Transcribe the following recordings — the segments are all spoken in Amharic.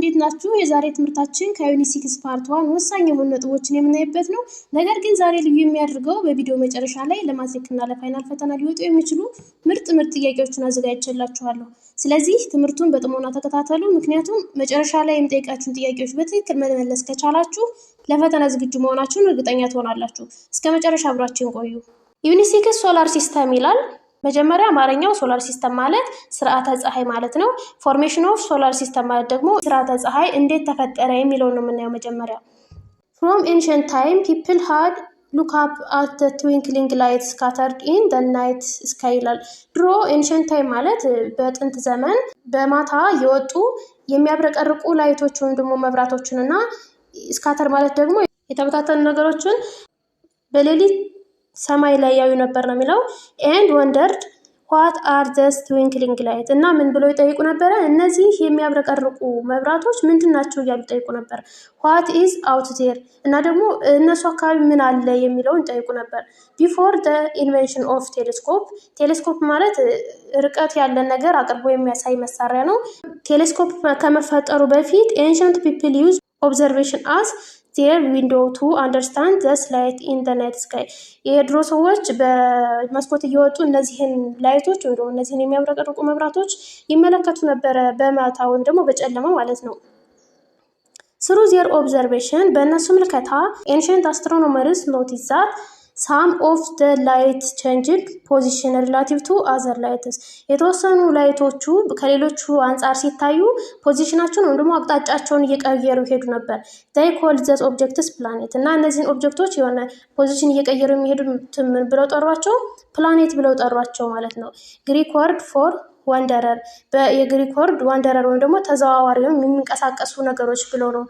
እንዴት ናችሁ? የዛሬ ትምህርታችን ከዩኒት 6 ፓርት 1 ወሳኝ የሆኑ ነጥቦችን የምናይበት ነው። ነገር ግን ዛሬ ልዩ የሚያደርገው በቪዲዮ መጨረሻ ላይ ለማትሪክና ለፋይናል ፈተና ሊወጡ የሚችሉ ምርጥ ጥያቄዎችን አዘጋጅቼላችኋለሁ። ስለዚህ ትምህርቱን በጥሞና ተከታተሉ። ምክንያቱም መጨረሻ ላይ የምጠይቃችሁን ጥያቄዎች በትክክል መመለስ ከቻላችሁ ለፈተና ዝግጁ መሆናችሁን እርግጠኛ ትሆናላችሁ። እስከ መጨረሻ አብራችሁን ቆዩ። ዩኒት 6 ሶላር ሲስተም ይላል። መጀመሪያ አማርኛው ሶላር ሲስተም ማለት ስርዓተ ፀሐይ ማለት ነው። ፎርሜሽን ኦፍ ሶላር ሲስተም ማለት ደግሞ ስርዓተ ፀሐይ እንዴት ተፈጠረ የሚለውን ነው የምናየው። መጀመሪያ from ancient time people had look up at the twinkling lights scattered in the night sky ይላል። ድሮ ancient time ማለት በጥንት ዘመን በማታ የወጡ የሚያብረቀርቁ ላይቶች ወይም ደግሞ መብራቶችንና ስካተር ማለት ደግሞ የተበታተኑ ነገሮችን በሌሊት ሰማይ ላይ ያዩ ነበር ነው የሚለው። and wondered what are these twinkling lights እና ምን ብለው ይጠይቁ ነበር? እነዚህ የሚያብረቀርቁ መብራቶች ምንድናቸው እያሉ ይጠይቁ ነበር። what is out there እና ደግሞ እነሱ አካባቢ ምን አለ የሚለውን ይጠይቁ ነበር። before the invention of telescope ቴሌስኮፕ ማለት ርቀት ያለን ነገር አቅርቦ የሚያሳይ መሳሪያ ነው። ቴሌስኮፕ ከመፈጠሩ በፊት ancient people used observation as their window to understand the light in the night sky የድሮ ሰዎች በመስኮት እየወጡ እነዚህን ላይቶች ወይም ደግሞ እነዚህን የሚያብረቀርቁ መብራቶች ይመለከቱ ነበር በማታ ወይም ደግሞ በጨለማ ማለት ነው። through their observation በእነሱ ምልከታ ancient astronomers noticed that some of the light changed position relative to other lights የተወሰኑ ላይቶቹ ከሌሎቹ አንፃር ሲታዩ ፖዚሽናቸውን ወይም ደግሞ አቅጣጫቸውን እየቀየሩ ሄዱ ነበር። they called these objects planet እና እነዚህን ኦብጀክቶች የሆነ ፖዚሽን እየቀየሩ የሚሄዱት ምን ብለው ጠሯቸው? ፕላኔት ብለው ጠሯቸው ማለት ነው። ግሪክ ወርድ ፎር ዋንደረር የግሪክ ወርድ ዋንደረር ወይም ደግሞ ተዘዋዋሪ ወይም የሚንቀሳቀሱ ነገሮች ብለው ነው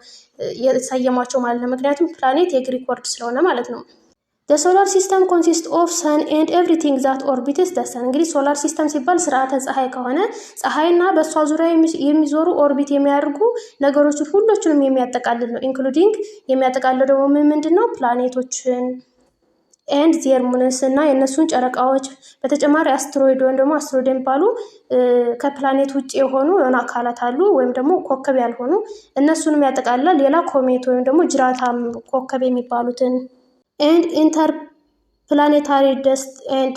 የሰየሟቸው ማለት ነው። ምክንያቱም ፕላኔት የግሪክ ወርድ ስለሆነ ማለት ነው። The solar system consists of sun and everything that orbits the sun እንግዲህ ሶላር ሲስተም ሲባል ስርዓተ ፀሐይ ከሆነ ፀሐይና በእሷ ዙሪያ የሚዞሩ ኦርቢት የሚያደርጉ ነገሮችን ሁሉንም የሚያጠቃልል ነው። ኢንክሉዲንግ የሚያጠቃልለው ደግሞ ምንድነው? ፕላኔቶችን and their moons እና የእነሱን ጨረቃዎች በተጨማሪ አስትሮይድ ወይም ደግሞ አስትሮይድ የሚባሉ ከፕላኔት ውጭ የሆኑ አካላት አሉ ወይም ደግሞ ኮከብ ያልሆኑ እነሱንም ያጠቃልላል። ሌላ ኮሜት ወይም ደግሞ ጅራታም ኮከብ የሚባሉትን and interplanetary dust and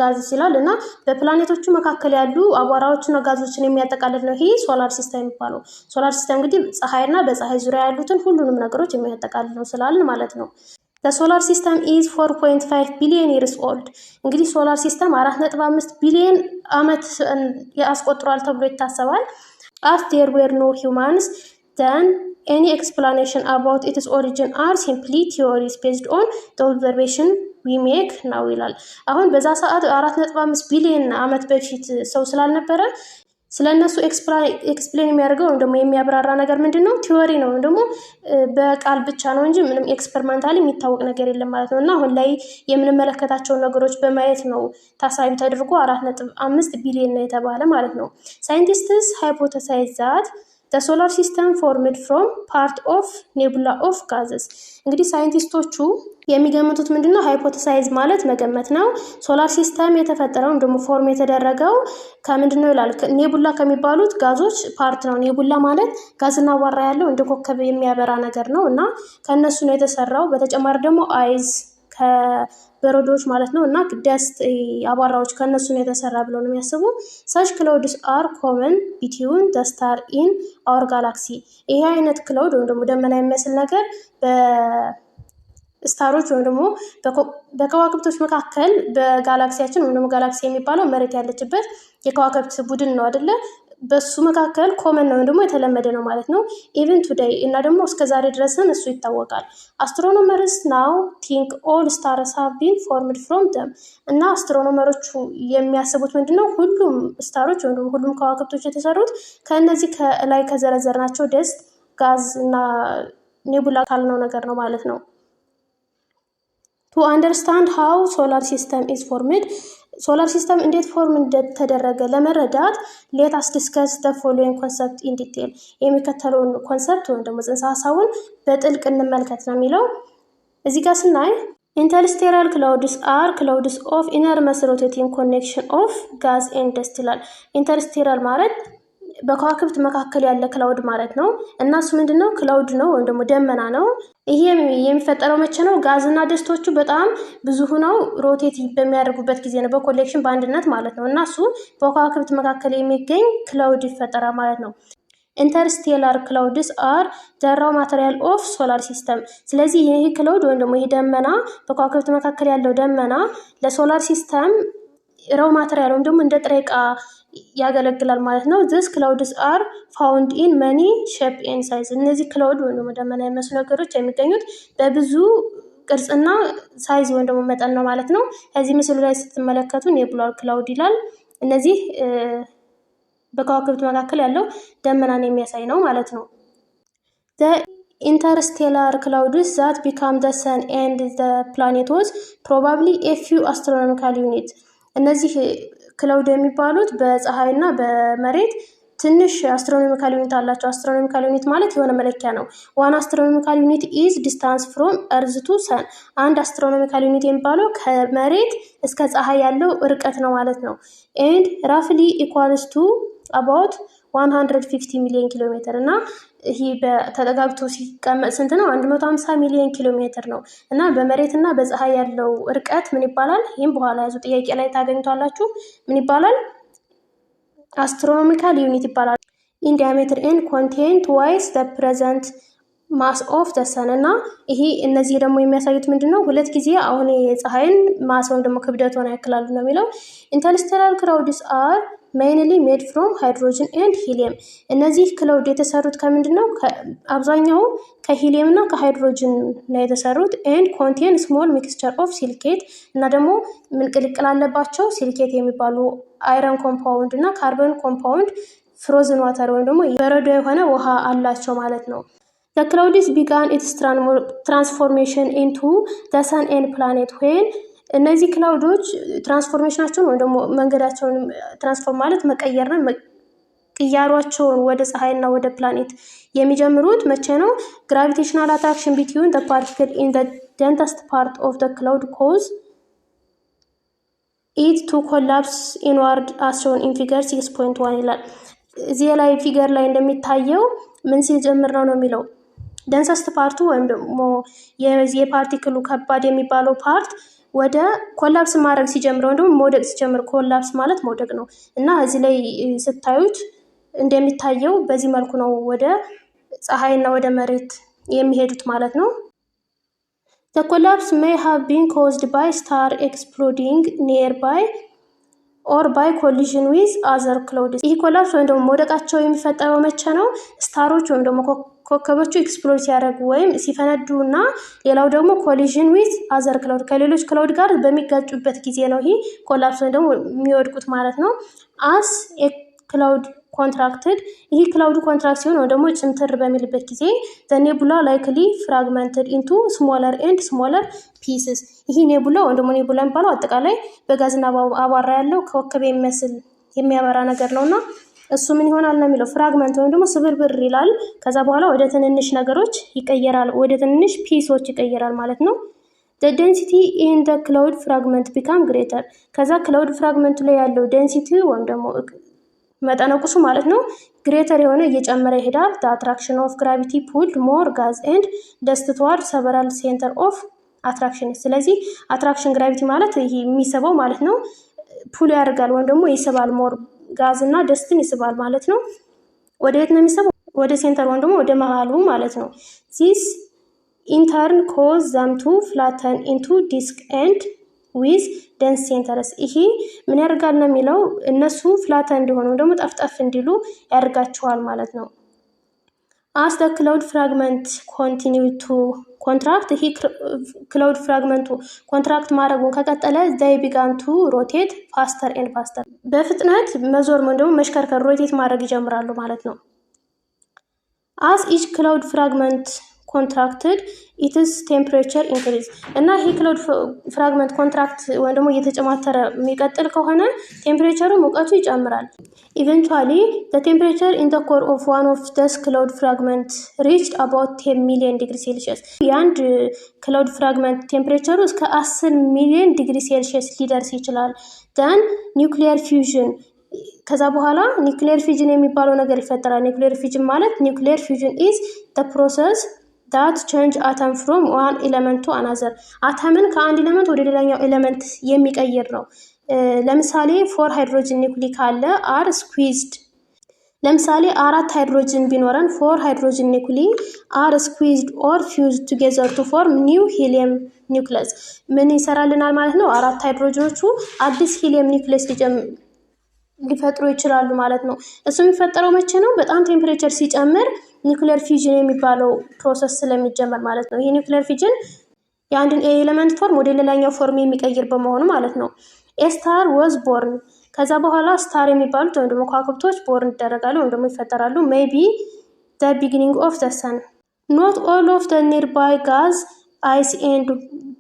gases ይላል እና በፕላኔቶቹ መካከል ያሉ አቧራዎችና ጋዞችን የሚያጠቃልል ነው። ይሄ ሶላር ሲስተም የሚባለው። ሶላር ሲስተም እንግዲህ ፀሐይና በፀሐይ ዙሪያ ያሉትን ሁሉንም ነገሮች የሚያጠቃልል ነው ስላልን ማለት ነው። The solar system is 4.5 billion years old እንግዲህ ሶላር ሲስተም 4.5 ቢሊዮን ዓመት ያስቆጥሯል ተብሎ ይታሰባል። as there were no humans then any explanation about its origin are simply theories based on the observation we make now ይላል። አሁን በዛ ሰዓት 4.5 ቢሊዮን ዓመት በፊት ሰው ስላልነበረ ስለነሱ ኤክስፕሌን የሚያደርገው ወይም ደግሞ የሚያብራራ ነገር ምንድነው? ቲዮሪ ነው ወይም ደግሞ በቃል ብቻ ነው እንጂ ምንም ኤክስፐሪመንታሊ የሚታወቅ ነገር የለም ማለት ነው። እና አሁን ላይ የምንመለከታቸው ነገሮች በማየት ነው ታሳቢ ተደርጎ 4.5 ቢሊዮን ነው የተባለ ማለት ነው። ሳይንቲስትስ hypothesize that the solar system formed from part of nebula of gases እንግዲህ ሳይንቲስቶቹ የሚገምቱት ምንድነው? ሃይፖቴሳይዝ ማለት መገመት ነው። ሶላር ሲስተም የተፈጠረው ደግሞ ፎርም የተደረገው ከምንድነው ይላል? ኔቡላ ከሚባሉት ጋዞች ፓርት ነው። ኔቡላ ማለት ጋዝና አቧራ ያለው እንደ ኮከብ የሚያበራ ነገር ነው እና ከነሱ ነው የተሰራው። በተጨማሪ ደግሞ አይዝ ከበረዶች ማለት ነው እና ደስት አቧራዎች ከነሱ ነው የተሰራ ብለው ነው የሚያስቡ። such clouds are common between the star in our galaxy ይሄ አይነት ክላውድ ወይም ደግሞ ደመና የሚመስል ነገር በስታሮች ወይም ደግሞ በከዋክብቶች መካከል በጋላክሲያችን ወይም ደግሞ ጋላክሲ የሚባለው መሬት ያለችበት የከዋክብት ቡድን ነው አይደለ? በሱ መካከል ኮመን ነው ደግሞ የተለመደ ነው ማለት ነው። even today እና ደግሞ እስከዛሬ ድረስም እሱ ይታወቃል። astronomers now think all stars have been formed from them እና አስትሮኖመሮቹ የሚያስቡት ምንድነው? ሁሉም ስታሮች ወይም ደግሞ ሁሉም ከዋክብቶች የተሰሩት ከነዚህ ከላይ ከዘረዘርናቸው ደስት ጋዝ እና ኔቡላ ካልነው ነገር ነው ማለት ነው። to understand how solar system is formed ሶላር ሲስተም እንዴት ፎርም እንደተደረገ ለመረዳት let us discuss the following concept in detail የሚከተለውን ኮንሰፕት ወይም ደግሞ ጽንሰ ሐሳቡን በጥልቅ እንመልከት ነው የሚለው። እዚህ ጋር ስናይ interstellar clouds are clouds of enormous rotating connection of gas and dust ይላል። interstellar ማለት በከዋክብት መካከል ያለ ክላውድ ማለት ነው። እና እሱ ምንድነው? ክላውድ ነው ወይም ደግሞ ደመና ነው። ይሄ የሚፈጠረው መቼ ነው? ጋዝና ደስቶቹ በጣም ብዙ ሆነው ሮቴት በሚያደርጉበት ጊዜ ነው፣ በኮሌክሽን በአንድነት ማለት ነው። እና እሱ በከዋክብት መካከል የሚገኝ ክላውድ ይፈጠራል ማለት ነው። ኢንተርስቴላር ክላውድስ አር ዘ ራው ማቴሪያል ኦፍ ሶላር ሲስተም። ስለዚህ ይህ ክላውድ ወይም ደግሞ ይህ ደመና በከዋክብት መካከል ያለው ደመና ለሶላር ሲስተም ራው ማቴሪያል ወይም ደግሞ እንደ ጥሬ ዕቃ ያገለግላል ማለት ነው። ዚስ ክላውድስ አር ፋውንድ ኢን መኒ ሼፕ ኤንድ ሳይዝ። እነዚህ ክላውድ ወይም ደግሞ ደመና የሚመስሉ ነገሮች የሚገኙት በብዙ ቅርጽና ሳይዝ ወይም ደግሞ መጠን ነው ማለት ነው። ከዚህ ምስሉ ላይ ስትመለከቱ ኔቡላር ክላውድ ይላል። እነዚህ በከዋክብት መካከል ያለው ደመናን የሚያሳይ ነው ማለት ነው። the interstellar clouds that become the sun and the planets probably a few astronomical units። እነዚህ ክላውድ የሚባሉት በፀሐይና በመሬት ትንሽ አስትሮኖሚካል ዩኒት አላቸው። አስትሮኖሚካል ዩኒት ማለት የሆነ መለኪያ ነው። ዋን አስትሮኖሚካል ዩኒት ኢዝ ዲስታንስ ፍሮም እርዝ ቱ ሰን። አንድ አስትሮኖሚካል ዩኒት የሚባለው ከመሬት እስከ ፀሐይ ያለው ርቀት ነው ማለት ነው። ኤንድ ራፍሊ ኢኳልስ ቱ አባውት 150 ሚሊዮን ኪሎ ሜትር እና ይህ ተጠጋግቶ ሲቀመጥ ስንት ነው? 150 ሚሊዮን ኪሎ ሜትር ነው። እና በመሬትና በፀሐይ ያለው ርቀት ምን ይባላል? ይህም በኋላ ያዙ ጥያቄ ላይ ታገኙታላችሁ። ምን ይባላል? አስትሮኖሚካል ዩኒት ይባላል። ኢን ዲያሜትር ኤንድ ኮንቴን ትዋይስ ዘ ፕሬዘንት ማስ ኦፍ ዘ ሰን። እና ይሄ እነዚህ ደግሞ የሚያሳዩት ምንድን ነው? ሁለት ጊዜ አሁን የፀሐይን ማስ ወይም ደግሞ ክብደት ሆነ ያክላሉ ነው የሚለው። ኢንተርስቴላር ክላውድስ አር ሜይንሊ ሜድ ፍሮም ሃይድሮጅን ኤንድ ሂሊየም። እነዚህ ክላውድ የተሰሩት ከምንድን ነው? አብዛኛው ከሂሊየም እና ከሃይድሮጅን ነው የተሰሩት። ኤንድ ኮንቴን ስሞል ሚክስቸር ኦፍ ሲሊኬት እና ደግሞ ምን ቅልቅል አለባቸው? ሲሊኬት የሚባሉ አይረን ኮምፓውንድ እና ካርበን ኮምፓውንድ፣ ፍሮዝን ዋተር ወይም ደግሞ በረዶ የሆነ ውሃ አላቸው ማለት ነው። The clouds began its transformation into the sun and planet when እነዚህ ክላውዶች ትራንስፎርሜሽናቸውን ወይም ደግሞ መንገዳቸውን ትራንስፎርም ማለት መቀየር ነው። ቅያሯቸውን ወደ ፀሐይና ወደ ፕላኔት የሚጀምሩት መቼ ነው? ግራቪቴሽናል አትራክሽን ቢትዊን the particle in the densest part of the cloud cause it to collapse inward as shown in figure 6.1 ይላል። እዚህ ላይ ፊገር ላይ እንደሚታየው ምን ሲጀምር ነው የሚለው ደንሰስት ፓርቱ ወይም ደግሞ የፓርቲክሉ ከባድ የሚባለው ፓርት ወደ ኮላፕስ ማድረግ ሲጀምር ወይም ደግሞ መውደቅ ሲጀምር፣ ኮላፕስ ማለት መውደቅ ነው። እና እዚህ ላይ ስታዩት እንደሚታየው በዚህ መልኩ ነው ወደ ፀሐይና ወደ መሬት የሚሄዱት ማለት ነው። The collapse may have been caused by star exploding nearby or by collision with other clouds። ይህ ኮላፕስ ወይም ደግሞ መውደቃቸው የሚፈጠረው መቼ ነው? ስታሮች ወይም ደግሞ ኮከቦቹ ኤክስፕሎድ ሲያደርጉ ወይም ሲፈነዱ እና ሌላው ደግሞ ኮሊዥን ዊዝ አዘር ክላውድ ከሌሎች ክላውድ ጋር በሚጋጩበት ጊዜ ነው ይህ ኮላፕስ ወይም ደግሞ የሚወድቁት ማለት ነው። አስ ክላውድ ኮንትራክትድ ይህ ክላውድ ኮንትራክት ሲሆን ወይም ደግሞ ጭምትር በሚልበት ጊዜ ዘ ኔቡላ ላይክሊ ፍራግመንትድ ኢንቱ ስሞለር ኤንድ ስሞለር ፒስስ። ይህ ኔቡላ ወይም ደግሞ ኔቡላ የሚባለው አጠቃላይ በጋዝና አቧራ ያለው ኮከብ የሚመስል የሚያበራ ነገር ነው እና እሱ ምን ይሆናል ነው የሚለው ፍራግመንት ወይም ደግሞ ስብርብር ይላል። ከዛ በኋላ ወደ ትንንሽ ነገሮች ይቀየራል፣ ወደ ትንንሽ ፒሶች ይቀየራል ማለት ነው። the density in the cloud fragment become greater። ከዛ ክላውድ ፍራግመንቱ ላይ ያለው ዴንሲቲ ወይም ደግሞ መጠነቁሱ ማለት ነው ግሬተር የሆነ እየጨመረ ይሄዳል። the attraction of gravity pulled more gas and dust toward several center of attraction። ስለዚህ አትራክሽን ግራቪቲ ማለት ይሄ የሚስበው ማለት ነው። ፑል ያደርጋል ወይም ደግሞ ይስባል፣ ሞር ጋዝ እና ደስትን ይስባል ማለት ነው። ወደ የት ነው የሚስበው? ወደ ሴንተር ወይም ደግሞ ወደ መሃሉ ማለት ነው። this in turn cause them to flatten into disk and with dense centers። ይሄ ምን ያደርጋል ነው የሚለው እነሱ ፍላተን እንዲሆኑ ደግሞ ጠፍጠፍ እንዲሉ ያደርጋቸዋል ማለት ነው። as the cloud fragment continue to contract ይሄ ክላውድ ፍራግመንቱ ኮንትራክት ማድረጉን ከቀጠለ they began to rotate faster and faster በፍጥነት መዞር ወይም ደግሞ መሽከርከር ሮቴት ማድረግ ይጀምራሉ ማለት ነው። as each cloud fragment contracted its temperature increase እና ይሄ ክላውድ ፍራግመንት ኮንትራክት ወይም ደግሞ እየተጨማተረ የሚቀጥል ከሆነ ቴምፕሬቸሩ ሙቀቱ ይጨምራል። eventually the temperature in the core of one of this cloud fragment reached about 10 million degree Celsius። የአንድ ክላውድ ፍራግመንት ቴምፕሬቸሩ እስከ 10 ሚሊዮን ዲግሪ ሴልሺየስ ሊደርስ ይችላል። then nuclear fusion ከዛ በኋላ ኒውክሊየር ፊዥን የሚባለው ነገር ይፈጠራል። ኒውክሊየር ፊዥን ማለት ኒውክሊየር ፊዥን ኢዝ the process that change atom from one element to another አተምን ከአንድ ኤሌመንት ወደ ሌላኛው ኤሌመንት የሚቀይር ነው። ለምሳሌ 4 ሃይድሮጅን ኒውክሊ ካለ አር ስኩዊዝድ ለምሳሌ 4 ሃይድሮጅን ቢኖረን 4 ሃይድሮጅን ኒውክሊ አር ስኩዊዝድ ኦር ፊውዝድ ቱጌዘር ቱ ፎርም ኒው ሂሊየም ኒውክለስ ምን ይሰራልናል ማለት ነው? 4 ሃይድሮጅኖቹ አዲስ ሂሊየም ኒውክለስ ሊፈጥሩ ይችላሉ ማለት ነው። እሱ የሚፈጠረው መቼ ነው? በጣም ቴምፕሬቸር ሲጨምር ኒውክሊየር ፊዥን የሚባለው ፕሮሰስ ስለሚጀመር ማለት ነው። ይሄ ኒውክሊየር ፊዥን የአንድን ኤሌመንት ፎርም ወደ ሌላኛው ፎርም የሚቀይር በመሆኑ ማለት ነው። ኤስታር ወዝ ቦርን ከዛ በኋላ ስታር የሚባሉት ወይም ደግሞ ከዋክብቶች ቦርን ይደረጋሉ ወይም ደግሞ ይፈጠራሉ። ሜቢ ዘ ቢጊኒንግ ኦፍ ዘ ሰን ኖት ኦል ኦፍ ዘ ኒርባይ ጋዝ አይስ ኤንድ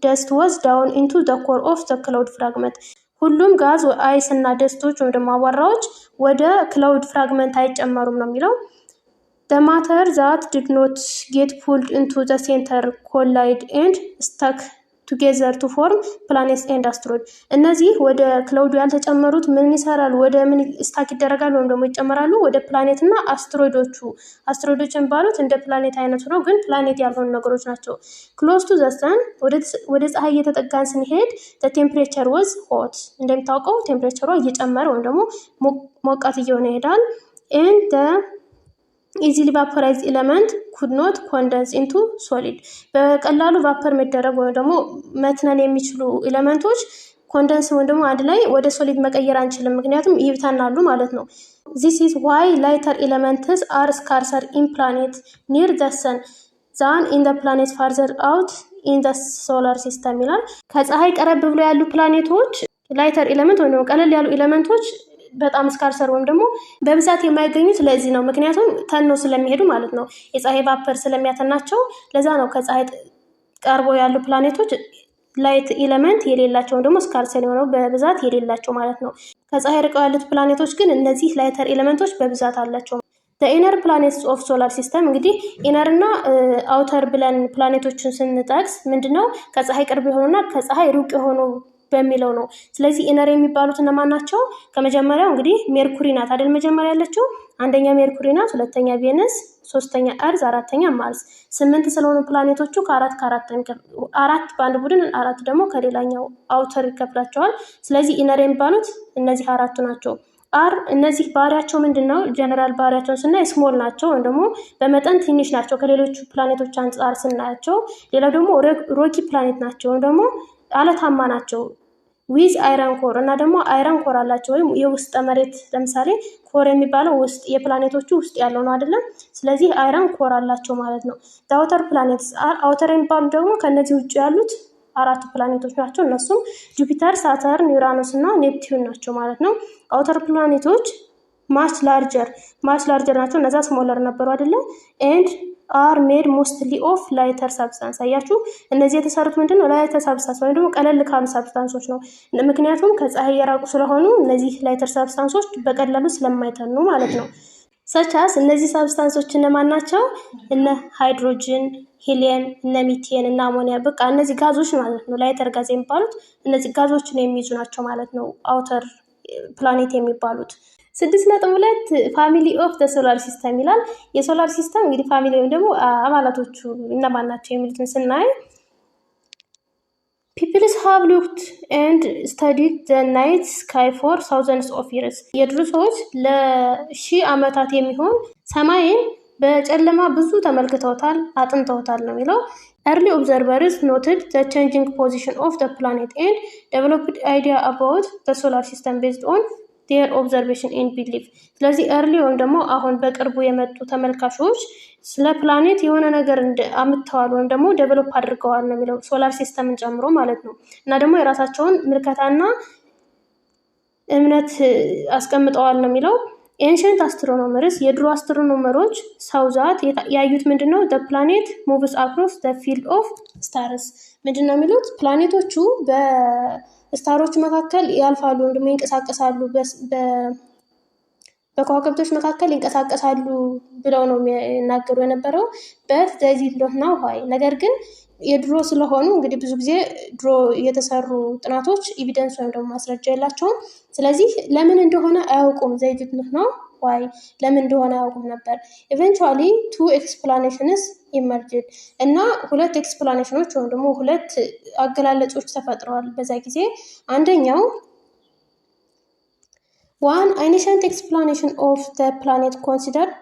ደስት ወዝ ዳውን ኢንቱ ዘ ኮር ኦፍ ዘ ክላውድ ፍራግመንት ሁሉም ጋዝ አይስ እና ደስቶች ወይም ደግሞ አቧራዎች ወደ ክላውድ ፍራግመንት አይጨመሩም ነው የሚለው። the matter that did not get pulled into the center collide and stuck together to form planets and asteroids እነዚህ ወደ ክላውዱ ያልተጨመሩት ምን ይሰራሉ? ወደ ምን ስታክ ይደረጋሉ ወይም ደግሞ ይጨመራሉ? ወደ ፕላኔት እና አስትሮይዶቹ የሚባሉት እንደ ፕላኔት አይነቱ ነው፣ ግን ፕላኔት ያልሆኑ ነገሮች ናቸው። close to the sun ወደ ፀሐይ እየተጠጋን ስንሄድ the temperature was hot እንደምታውቀው ቴምፕሬቸሯ እየጨመረ ወይም ደግሞ ሞቃት እየሆነ ይሄዳል። and the easily vaporized element could not condense into solid በቀላሉ ቫፐር መደረግ ወይም ደግሞ መትነን የሚችሉ ኤሌመንቶች ኮንደንስ ወይም ደግሞ አንድ ላይ ወደ ሶሊድ መቀየር አንችልም፣ ምክንያቱም ይብታናሉ ማለት ነው። this is why lighter elements are scarcer in planet near the sun than in the planets farther out in the solar system ይላል። ከፀሐይ ቀረብ ብሎ ያሉ ፕላኔቶች ላይተር ኤሌመንት ወይም ደግሞ ቀለል ያሉ ኤሌመንቶች በጣም ስካርሰር ወይም ደግሞ በብዛት የማይገኙት ለዚህ ነው፣ ምክንያቱም ተነው ስለሚሄዱ ማለት ነው። የፀሐይ ቫፐር ስለሚያተናቸው ለዛ ነው ከፀሐይ ቀርቦ ያሉ ፕላኔቶች ላይት ኤሌመንት የሌላቸው ደግሞ ስካርሰር የሆነው በብዛት የሌላቸው ማለት ነው። ከፀሐይ ርቀው ያሉት ፕላኔቶች ግን እነዚህ ላይተር ኤሌመንቶች በብዛት አላቸው። the inner planets of solar system እንግዲህ ኢነር እና አውተር ብለን ፕላኔቶችን ስንጠቅስ ምንድነው ከፀሐይ ቅርብ የሆኑና ከፀሐይ ሩቅ የሆኑ በሚለው ነው። ስለዚህ ኢነር የሚባሉት እነማን ናቸው? ከመጀመሪያው እንግዲህ ሜርኩሪ ናት አይደል? መጀመሪያ ያለችው አንደኛ ሜርኩሪ ናት፣ ሁለተኛ ቬነስ፣ ሶስተኛ እርዝ፣ አራተኛ ማርስ። 8 ስለሆኑ ፕላኔቶቹ አራት በአንድ ቡድን አራት ደግሞ ከሌላኛው አውተር ይከፍላቸዋል። ስለዚህ ኢነር የሚባሉት እነዚህ አራቱ ናቸው። እነዚህ ባህሪያቸው ምንድነው? ጀነራል ባህሪያቸውን ስናይ ስሞል ናቸው ወይም ደግሞ በመጠን ትንሽ ናቸው ከሌሎቹ ፕላኔቶች አንጻር ስናያቸው። ሌላው ደግሞ ሮኪ ፕላኔት ናቸው ወይም ደግሞ አለታማ ናቸው። ዊዝ አይረን ኮር እና ደግሞ አይረን ኮር አላቸው ወይም የውስጥ መሬት ለምሳሌ ኮር የሚባለው ውስጥ የፕላኔቶቹ ውስጥ ያለው ነው አይደለም? ስለዚህ አይረን ኮር አላቸው ማለት ነው። አውተር ፕላኔትስ አውተር የሚባሉ ደግሞ ከነዚህ ውጭ ያሉት አራቱ ፕላኔቶች ናቸው። እነሱም ጁፒተር፣ ሳተርን፣ ዩራኖስ እና ኔፕቲዩን ናቸው ማለት ነው። አውተር ፕላኔቶች ማች ላርጀር ናቸው። እነዛ ስሞለር ነበሩ አይደለም? ኤንድ አር ሜድ ሞስትሊ ኦፍ ላይተር ሳብስታንስ። አያችሁ እነዚህ የተሰሩት ምንድነው? ላይተር ሳብስታንስ ወይም ደግሞ ቀለል ካሉ ሳብስታንሶች ነው። ምክንያቱም ከፀሐይ የራቁ ስለሆኑ እነዚህ ላይተር ሳብስታንሶች በቀላሉ ስለማይተኑ ማለት ነው። ሰቻስ እነዚህ ሳብስታንሶች እነማን ናቸው? እነ ሃይድሮጅን፣ ሂሊየም፣ እነ ሚቴን እና አሞኒያ በቃ እነዚህ ጋዞች ማለት ነው። ላይተር ጋዝ የሚባሉት እነዚህ ጋዞችን የሚይዙ ናቸው ማለት ነው አውተር ፕላኔት የሚባሉት። 6.2 ፋሚሊ ኦፍ ዘ ሶላር ሲስተም ይላል። የሶላር ሲስተም እንግዲህ ፋሚሊ ወይም ደግሞ አባላቶቹ እነማን ናቸው የሚሉትን ስናይ Peoples have looked and studied the night sky for thousands of years. የድሮ ሰዎች ለሺህ ዓመታት የሚሆን ሰማይን በጨለማ ብዙ ተመልክተውታል፣ አጥንተውታል ነው የሚለው። Early observers noted the changing position of the planet and developed idea about the solar system based on their observation and belief. ስለዚህ early ወይም ደግሞ አሁን በቅርቡ የመጡ ተመልካቾች ስለ ፕላኔት የሆነ ነገር አምጥተዋል ወይም ደግሞ ዴቨሎፕ አድርገዋል ነው የሚለው ሶላር ሲስተምን ጨምሮ ማለት ነው። እና ደግሞ የራሳቸውን ምልከታና እምነት አስቀምጠዋል ነው የሚለው። ኤንሸንት አስትሮኖመርስ የድሮ አስትሮኖመሮች ሳውዛት ያዩት ምንድነው? the planet moves across the field of stars ምንድነው የሚሉት? ፕላኔቶቹ በስታሮች መካከል ያልፋሉ ወይም ደግሞ ይንቀሳቀሳሉ በከዋክብቶች መካከል ይንቀሳቀሳሉ ብለው ነው የሚናገሩ የነበረው በት ዘይ ዶንት ኖው ዋይ። ነገር ግን የድሮ ስለሆኑ እንግዲህ ብዙ ጊዜ ድሮ የተሰሩ ጥናቶች ኤቪደንስ ወይም ደግሞ ማስረጃ የላቸውም። ስለዚህ ለምን እንደሆነ አያውቁም። ዘይ ዶንት ኖው ዋይ ለምን እንደሆነ አያውቁም ነበር። ኢቨንቹዋሊ ቱ ኤክስፕላኔሽንስ ኢመርጅድ እና ሁለት ኤክስፕላኔሽኖች ወይም ደግሞ ሁለት አገላለጾች ተፈጥረዋል በዛ ጊዜ። አንደኛው one ancient explanation of the planet considered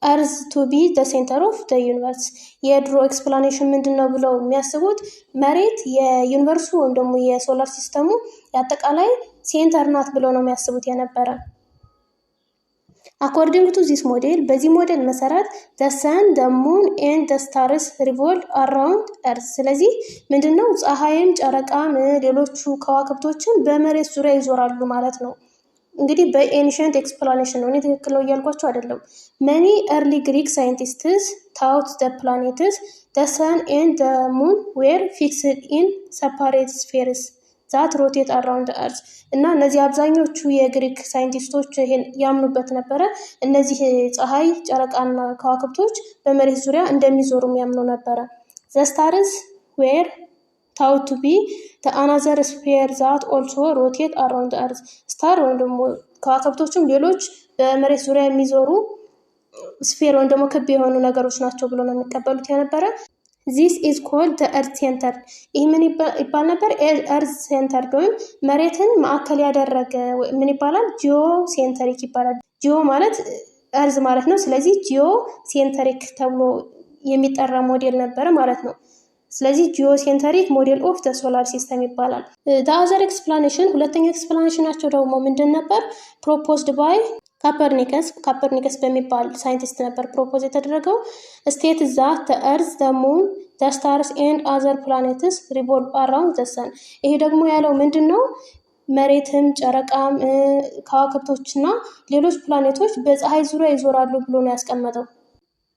Earth to be the center of the universe። የድሮ ኤክስፕላኔሽን ምንድን ነው ብለው የሚያስቡት መሬት የዩኒቨርሱ ወይም ደግሞ የሶላር ሲስተሙ የአጠቃላይ ሴንተር ናት ብለው ነው የሚያስቡት የነበረ። According to this model በዚህ ሞዴል መሰረት the sun, the moon and the stars revolve around earth። ስለዚህ ምንድነው ፀሐይም ጨረቃም ሌሎቹ ከዋክብቶችን በመሬት ዙሪያ ይዞራሉ ማለት ነው። እንግዲህ በኤንሸንት ኤክስፕላኔሽን ነው። እኔ ትክክል ነው እያልኳቸው አይደለም። many early Greek scientists thought the planets, the sun and the moon were fixed in separate spheres that rotate around the earth። እና እነዚህ አብዛኞቹ የግሪክ ሳይንቲስቶች ይሄን ያምኑበት ነበረ። እነዚህ ፀሐይ ጨረቃና ከዋክብቶች በመሬት ዙሪያ እንደሚዞሩ ያምኑ ነበረ። the stars were thought to be the another sphere that also rotate around the earth። ስታር ወይም ደግሞ ከዋክብቶችም ሌሎች በመሬት ዙሪያ የሚዞሩ ስፌር ወይም ደግሞ ክብ የሆኑ ነገሮች ናቸው ብሎ ነው የሚቀበሉት የነበረ። this is called the earth center። ይህ ምን ይባል ነበር? earth center ወይም መሬትን ማዕከል ያደረገ ምን ይባላል? ጂኦ ሴንተሪክ ይባላል። ጂኦ ማለት እርዝ ማለት ነው። ስለዚህ ጂኦ ሴንተሪክ ተብሎ የሚጠራ ሞዴል ነበር ማለት ነው። ስለዚህ ጂኦሴንተሪክ ሞዴል ኦፍ ዘ ሶላር ሲስተም ይባላል። the other explanation ሁለተኛ ኤክስፕላኔሽናቸው ደግሞ ምንድን ነበር? proposed by ካፐርኒከስ በሚባል ሳይንቲስት ነበር ፕሮፖዝ የተደረገው። ስቴት that the earth, the moon, the stars and other planets revolve around the sun። ይሄ ደግሞ ያለው ምንድን ነው? መሬትም ጨረቃም ከዋክብቶችና ሌሎች ፕላኔቶች በፀሐይ ዙሪያ ይዞራሉ ብሎ ነው ያስቀመጠው።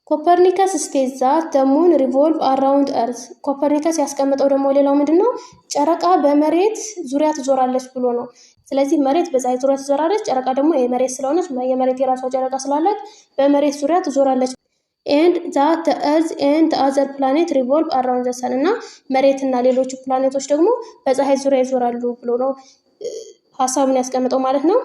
ኮፐርኒከስ ስቴት that the moon revolve around earth። ኮፐርኒከስ ያስቀመጠው ደግሞ ሌላው ምንድነው? ጨረቃ በመሬት ዙሪያ ትዞራለች ብሎ ነው። ስለዚህ መሬት በፀሐይ ዙሪያ ትዞራለች፣ ጨረቃ ደግሞ የመሬት ስለሆነች የመሬት የራሷ ጨረቃ ስላላት በመሬት ዙሪያ ትዞራለች። and that the earth and the other planet revolve around the sun እና መሬትና ሌሎቹ ፕላኔቶች ደግሞ በፀሐይ ዙሪያ ይዞራሉ ብሎ ነው ሐሳቡን ያስቀመጠው ማለት ነው።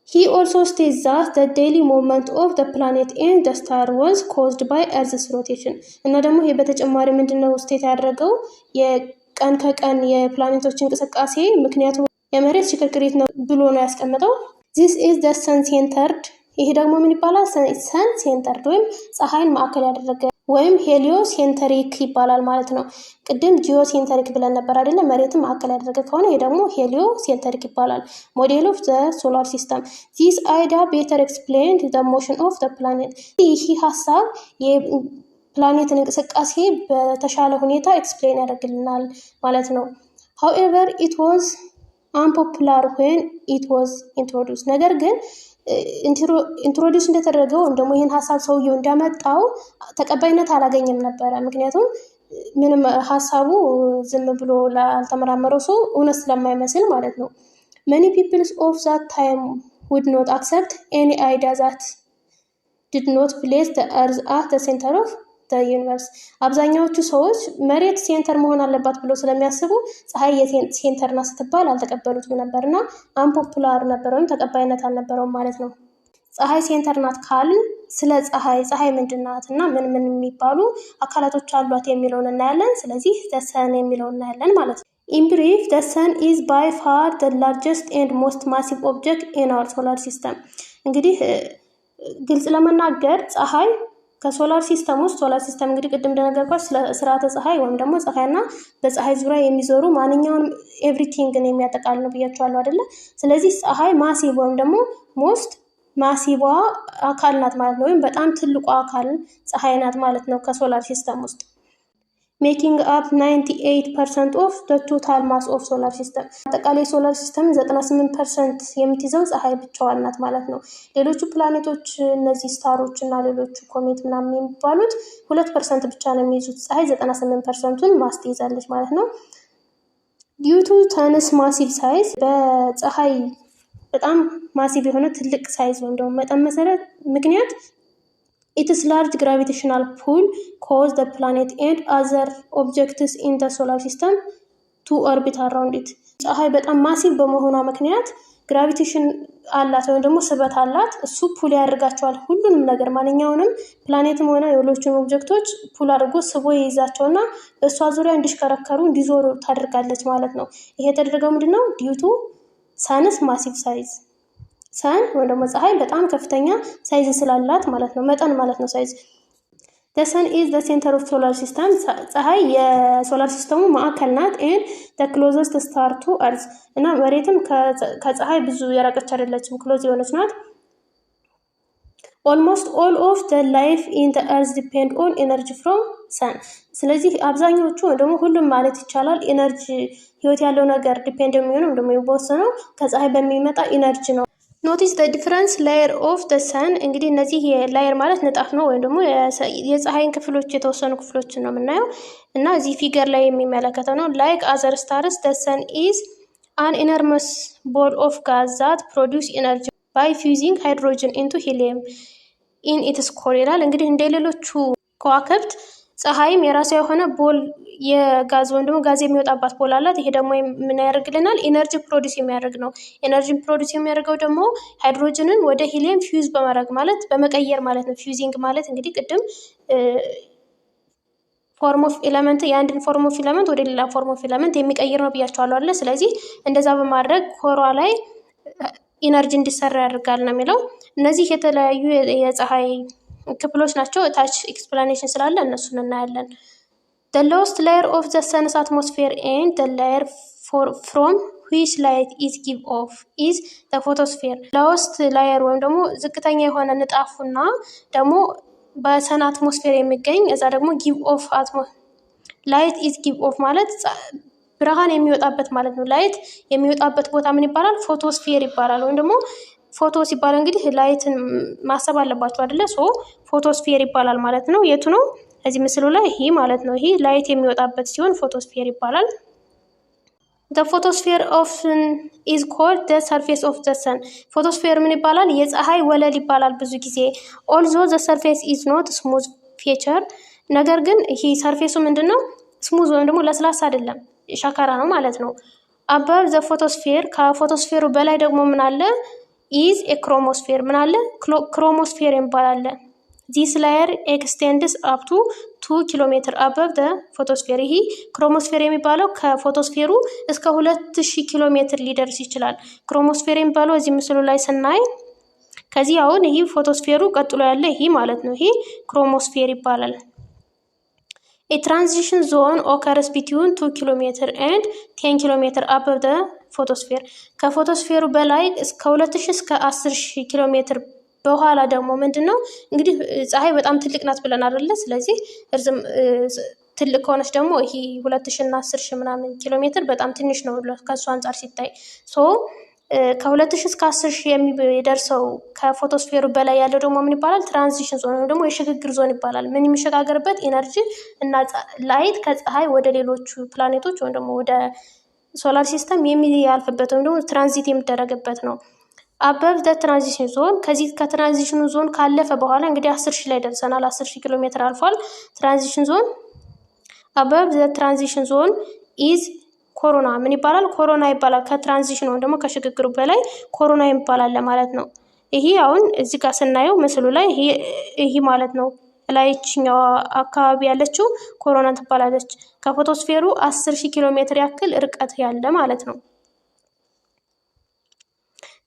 He also states that the daily movement of the planet and the star was caused by Earth's rotation። እና ደግሞ ይሄ በተጨማሪ ምንድነው ስቴት ያደረገው የቀን ከቀን የፕላኔቶች እንቅስቃሴ ምክንያቱ የመሬት ሽክርክሪት ነው ብሎ ነው ያስቀመጠው። This is the sun centered። ይሄ ደግሞ ምን ይባላል? sun centered ወይም ፀሐይን ማዕከል ያደረገ ወይም ሄሊዮ ሴንተሪክ ይባላል ማለት ነው። ቅድም ጂኦ ሴንተሪክ ብለን ነበር አይደለ? መሬትን ማዕከል ያደረገ ከሆነ ይሄ ደግሞ ሄሊዮ ሴንተሪክ ይባላል። ሞዴል ኦፍ ዘ ሶላር ሲስተም this idea better explained the motion of the planet። ይህ ሀሳብ የፕላኔትን እንቅስቃሴ በተሻለ ሁኔታ ኤክስፕሌን ያደርግልናል ማለት ነው። however it was unpopular when it was introduced። ነገር ግን ኢንትሮዲውስ እንደተደረገው ወይም ደግሞ ይህን ሀሳብ ሰውየው እንዳመጣው ተቀባይነት አላገኘም ነበረ። ምክንያቱም ምንም ሀሳቡ ዝም ብሎ ላልተመራመረው ሰው እውነት ስለማይመስል ማለት ነው። many people of that time would not accept any idea that did not place the earth at the center of the universe። አብዛኛዎቹ ሰዎች መሬት ሴንተር መሆን አለባት ብሎ ስለሚያስቡ ፀሐይ የሴንተርና ስትባል አልተቀበሉትም ነበርና አንፖፑላር ነበር ወይም ተቀባይነት አልነበረውም ማለት ነው። ፀሐይ ሴንተር ናት ካልን ስለ ፀሐይ ምንድን ናት እና ምን የሚባሉ አካላቶች አሏት የሚለውን እናያለን። ስለዚህ the sun የሚለውን እናያለን ማለት ነው። in brief the sun is by far the largest and most massive object in our solar system። እንግዲህ ግልጽ ለመናገር ፀሐይ ከሶላር ሲስተም ውስጥ ሶላር ሲስተም እንግዲህ ቅድም እንደነገርኳችሁ ስለ ስርዓተ ፀሐይ ወይም ደግሞ ፀሐይና በፀሐይ ዙሪያ የሚዞሩ ማንኛውንም ኤቭሪቲንግን የሚያጠቃልል ነው ብያችኋለሁ አይደለ? ስለዚህ ፀሐይ ማሲቭ ወይም ደግሞ ሞስት ማሲቭ አካል ናት ማለት ነው። ወይም በጣም ትልቁ አካል ፀሐይ ናት ማለት ነው ከሶላር ሲስተም ውስጥ making up 98% of the total mass of solar system። አጠቃላይ ሶላር ሲስተም 98% የምትይዘው ፀሐይ ብቻዋን ናት ማለት ነው። ሌሎቹ ፕላኔቶች እነዚህ ስታሮች እና ሌሎቹ ኮሜት ምናምን የሚባሉት 2% ብቻ ነው የሚይዙት። ፀሐይ 98%ን ማስ ትይዛለች ማለት ነው። due to sun's massive size በጣም ማሲቭ የሆነ ትልቅ ሳይዝ ወይም ደግሞ መጠን መሰረት ምክንያት ኢትስ ላርጅ ግራቪቴሽናል ፑል ኮዝ ዘ ፕላኔት ኤንድ አዘር ኦብጀክትስ ኢን ዘ ሶላር ሲስተም ቱ ኦርቢት አራውንድ ኢት። ፀሐይ በጣም ማሲቭ በመሆኗ ምክንያት ግራቪቴሽን አላት ወይም ደግሞ ስበት አላት። እሱ ፑል ያደርጋቸዋል ሁሉንም ነገር ማንኛውንም ፕላኔትም ሆነ የሌሎችን ኦብጀክቶች ፑል አድርጎ ስቦ ይይዛቸውና በእሷ ዙሪያ እንዲሽከረከሩ እንዲዞሩ ታደርጋለች ማለት ነው። ይሄ የተደረገው ምንድን ነው? ዲዩቱ ሳንስ ማሲቭ ሳይዝ ሰን ወይም ደግሞ ፀሐይ በጣም ከፍተኛ ሳይዝ ስላላት ማለት ነው። መጠን ማለት ነው ሳይዝ። the sun is the center of solar system ፀሐይ የሶላር ሲስተሙ ማዕከል ናት። and the closest star to earth እና መሬትም ከፀሐይ ብዙ የራቀች አይደለችም፣ ክሎዝ የሆነች ናት። almost all of the life in the earth depend on energy from sun ስለዚህ አብዛኞቹ ወይም ደግሞ ሁሉም ማለት ይቻላል ኤነርጂ ህይወት ያለው ነገር ዲፔንድ የሚሆነው ደግሞ የሚወሰነው ከፀሐይ በሚመጣ ኢነርጂ ነው። ኖቲስ ዘ ዲፈረንስ ላየር ኦፍ ዘ ሰን እንግዲህ እነዚህ የላየር ማለት ንጣፍ ነው ወይም ደግሞ የፀሐይን ክፍሎች የተወሰኑ ክፍሎችን ነው የምናየው እና እዚህ ፊገር ላይ የሚመለከተው ነው። ላይክ አዘር ስታርስ ዘ ሰን ኢዝ አን ኢነርመስ ቦል ኦፍ ጋዝ ዛት ፕሮዲውስ ኢነርጂ ባይ ፊውዚንግ ሃይድሮጅን ኢንቱ ሂሊየም ኢን ኢትስ ኮር ይላል። እንግዲህ እንደ ሌሎቹ ከዋክብት ፀሐይም የራሷ የሆነ ቦል የጋዝ ወይም ደግሞ ጋዝ የሚወጣባት ቦል አላት። ይሄ ደግሞ ምን ያደርግልናል? ኢነርጂ ፕሮዲስ የሚያደርግ ነው። ኤነርጂን ፕሮዲስ የሚያደርገው ደግሞ ሃይድሮጅንን ወደ ሂሊየም ፊውዝ በማድረግ ማለት በመቀየር ማለት ነው። ፊውዚንግ ማለት እንግዲህ ቅድም ፎርም ኦፍ ኤለመንት የአንድን ፎርም ኦፍ ኤለመንት ወደ ሌላ ፎርም ኦፍ ኤለመንት የሚቀይር ነው ብያቸዋለሁ አለ። ስለዚህ እንደዛ በማድረግ ኮሯ ላይ ኢነርጂ እንዲሰራ ያደርጋል ነው የሚለው። እነዚህ የተለያዩ የፀሐይ ክፍሎች ናቸው። ታች ኤክስፕላኔሽን ስላለ እነሱን እናያለን። The lowest layer of the sun's atmosphere and the layer from which light is give off is the photosphere. lowest layer ወይም ደግሞ ዝቅተኛ የሆነ ንጣፉና ደግሞ በሰን አትሞስፌር የሚገኝ እዛ ደግሞ give off light is give off ማለት ብርሃን የሚወጣበት ማለት ነው። ላይት የሚወጣበት ቦታ ምን ይባላል? ፎቶስፌር ይባላል። ወይም ደግሞ ፎቶ ሲባል እንግዲህ ላይትን ማሰብ አለባቸው አይደለ? ሶ ፎቶስፌር ይባላል ማለት ነው። የቱ ነው? እዚህ ምስሉ ላይ ይሄ ማለት ነው። ይሄ ላይት የሚወጣበት ሲሆን ፎቶስፌር ይባላል። the photosphere often is called the surface of the sun ፎቶስፌር ምን ይባላል? የፀሐይ ወለል ይባላል ብዙ ጊዜ። although the surface is not smooth feature ነገር ግን ይሄ ሰርፌሱ ምንድነው? ስሙዝ ወይም ደግሞ ለስላሳ አይደለም፣ ሸካራ ነው ማለት ነው። above the photosphere ከፎቶስፌሩ በላይ ደግሞ ምን አለ? is a chromosphere ምን አለ? ክሮሞስፌር ይባላል። this layer extends up to 2 ኪሎሜትር above the photosphere ይሄ ክሮሞስፌር የሚባለው ከፎቶስፌሩ እስከ 2000 ኪሎ ሜትር ሊደርስ ይችላል። ክሮሞስፌር የሚባለው እዚህ ምስሉ ላይ ስናይ ከዚህ አሁን ይሄ ፎቶስፌሩ ቀጥሎ ያለ ይሄ ማለት ነው። ይሄ ክሮሞስፌር ይባላል። a transition zone occurs between 2 ኪሎሜትር and 10 ኪሎሜትር above the photosphere ከፎቶስፌሩ በላይ እስከ 2000 እስከ 10000 ኪሎ ሜትር በኋላ ደግሞ ምንድነው እንግዲህ ፀሐይ በጣም ትልቅ ናት ብለን አይደለ? ስለዚህ እርዝም ትልቅ ከሆነች ደግሞ ይሄ 2000 እና 10000 ምናምን ኪሎ ሜትር በጣም ትንሽ ነው ከሱ አንፃር ሲታይ። ሶ ከ2000 እስከ 10000 የሚደርሰው ከፎቶስፌሩ በላይ ያለው ደግሞ ምን ይባላል? ትራንዚሽን ዞን ወይም ደግሞ የሽግግር ዞን ይባላል። ምን የሚሸጋገርበት ኢነርጂ እና ላይት ከፀሐይ ወደ ሌሎቹ ፕላኔቶች ወይም ደግሞ ወደ ሶላር ሲስተም የሚያልፍበት ወይም ደግሞ ትራንዚት የሚደረግበት ነው። አበብ ዘ ትራንዚሽን ዞን ከዚህ ከትራንዚሽኑ ዞን ካለፈ በኋላ እንግዲህ 10000 ላይ ደርሰናል። 10000 ኪሎ ሜትር አልፏል። ትራንዚሽን ዞን አበብ ዘ ትራንዚሽን ዞን ኢዝ ኮሮና ምን ይባላል? ኮሮና ይባላል። ከትራንዚሽን ወይም ደግሞ ከሽግግሩ በላይ ኮሮና ይባላል ማለት ነው። ይሄ አሁን እዚህ ጋር ስናየው ምስሉ ላይ ይሄ ማለት ነው ላይችኛው አካባቢ ያለችው ኮሮና ትባላለች። ከፎቶስፌሩ 10000 ኪሎ ሜትር ያክል ርቀት ያለ ማለት ነው።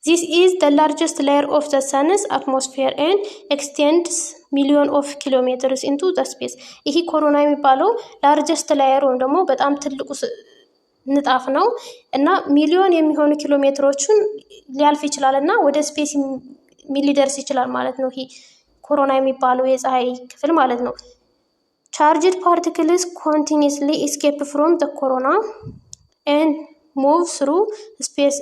This is the largest layer of the sun's atmosphere and extends millions of kilometers into the space. ይሄ ኮሮና የሚባለው ላርጀስት ላየር ወይም ደግሞ በጣም ትልቁ ንጣፍ ነው እና ሚሊዮን የሚሆኑ ኪሎ ሜትሮችን ሊያልፍ ይችላል እና ወደ ስፔስ ሊደርስ ይችላል ማለት ነው። ይሄ ኮሮና የሚባለው የፀሐይ ክፍል ማለት ነው። charged particles continuously escape from the corona and move through space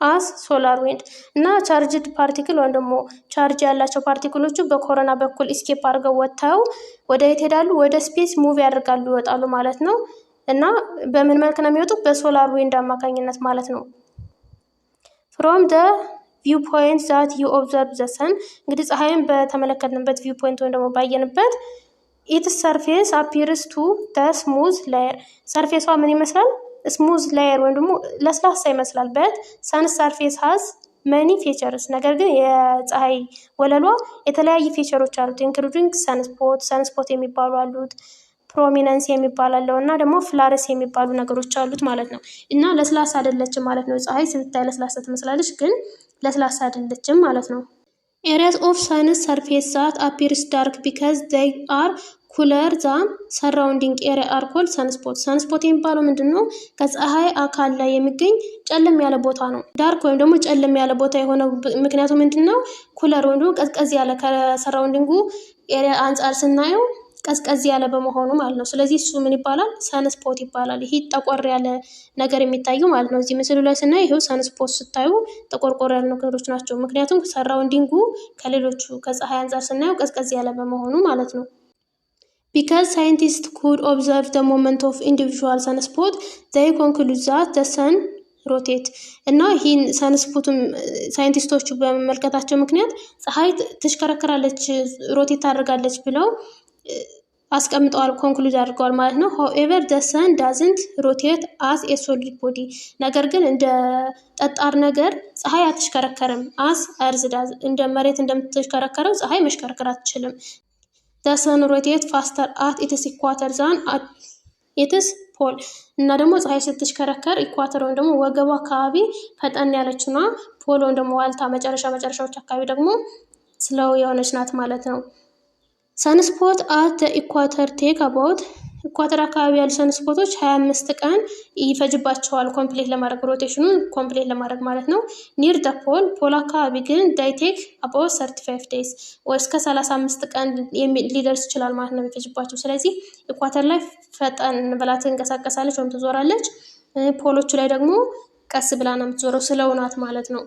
as solar wind እና ቻርጅድ ፓርቲክል ወይም ደግሞ ቻርጅ ያላቸው ፓርቲክሎቹ በኮሮና በኩል እስኬፕ አድርገው ወጥተው ወደ የት ሄዳሉ? ወደ ስፔስ ሙቭ ያደርጋሉ፣ ይወጣሉ ማለት ነው። እና በምን መልክ ነው የሚወጡት? በሶላር ዊንድ አማካኝነት ማለት ነው። from the ቪው ፖይንት ዛት ዩ ኦብዘርቭ ዘ ሰን እንግዲህ ፀሐይን በተመለከትንበት ቪው ፖይንት ወይም ደግሞ ባየንበት ኢትስ ሰርፌስ አፒርስ ቱ ደ ስሙዝ ላየር ሰርፌሷ ምን ይመስላል? ስሙዝ ላየር ወይም ደግሞ ለስላሳ ይመስላል። በት ሰን ሰርፌስ ሃዝ መኒ ፊቸርስ ነገር ግን የፀሐይ ወለሏ የተለያዩ ፊቸሮች አሉት። ኢንክሉዲንግ ሰንስፖት የሚባሉ አሉት፣ ፕሮሚነንስ የሚባል አለው እና ደግሞ ፍላረስ የሚባሉ ነገሮች አሉት ማለት ነው። እና ለስላሳ አይደለችም ማለት ነው። ፀሐይ ስታይ ለስላሳ ትመስላለች ግን ለስላሳ አይደለችም ማለት ነው። ኤሪያስ ኦፍ ሰንስ ሰርፌስ ዛት አፒርስ ዳርክ ቢካዝ ዜይ አር ኩለር ዛን ሰራውንዲንግ ኤሪያ አር ኮልድ ሰንስፖት። ሰንስፖት የሚባለው ምንድን ነው? ከፀሐይ አካል ላይ የሚገኝ ጨለም ያለ ቦታ ነው። ዳርክ ወይም ደግሞ ጨለም ያለ ቦታ የሆነው ምክንያቱ ምንድን ነው? ኩለር ወይም ደግሞ ቀዝቀዝ ያለ ከሰራውንዲንጉ ኤሪያ አንጻር ስናየው ቀዝቀዝ ያለ በመሆኑ ማለት ነው። ስለዚህ እሱ ምን ይባላል? ሰንስፖት ይባላል። ይሄ ጠቆር ያለ ነገር የሚታየው ማለት ነው። እዚህ ምስሉ ላይ ስናይ ይሄው ሰንስፖት ስታዩ ጠቆርቆር ያሉ ነገሮች ናቸው። ምክንያቱም ሰራውንዲንጉ ከሌሎቹ ከፀሐይ አንጻር ስናየው ቀዝቀዝ ያለ በመሆኑ ማለት ነው። Because scientists could observe the movement of individual sunspots, they conclude that the sun rotates. እና ይህን ሰንስፖቱን ሳይንቲስቶቹ በመመልከታቸው ምክንያት ፀሐይ ትሽከረከራለች፣ ሮቴት ታደርጋለች ብለው አስቀምጠዋል፣ ኮንክሉድ አድርገዋል ማለት ነው። however the sun doesn't rotate as a solid body ነገር ግን እንደ ጠጣር ነገር ፀሐይ አትሽከረከርም። as earth does እንደ መሬት እንደምትሽከረከረው ፀሐይ መሽከርከር አትችልም። the sun rotates faster at its equator than at its pole እና ደግሞ ፀሐይ ስትሽከረከር ኢኳተር ወይም ደግሞ ወገቡ አካባቢ ፈጠን ያለችና ፖል ወይም ደግሞ ዋልታ መጨረሻዎች አካባቢ ደግሞ ስለው የሆነች ናት ማለት ነው። ሰንስፖት አት ኢኳተር ቴክ አባውት ኢኳተር አካባቢ ያሉ ሰንስፖቶች 25 ቀን ይፈጅባቸዋል ኮምፕሊት ለማድረግ ሮቴሽኑን ኮምፕሊት ለማድረግ ማለት ነው። ኒር ደ ፖል አካባቢ ግን ዳይ ቴክ አባውት 35 ዴይስ ወይ እስከ 35 ቀን ሊደርስ ይችላል ማለት ነው የሚፈጅባቸው። ስለዚህ ኢኳተር ላይ ፈጠን ብላ ትንቀሳቀሳለች ወይም ትዞራለች። ፖሎቹ ላይ ደግሞ ቀስ ብላ ነው የምትዞረው ስለውናት ማለት ነው።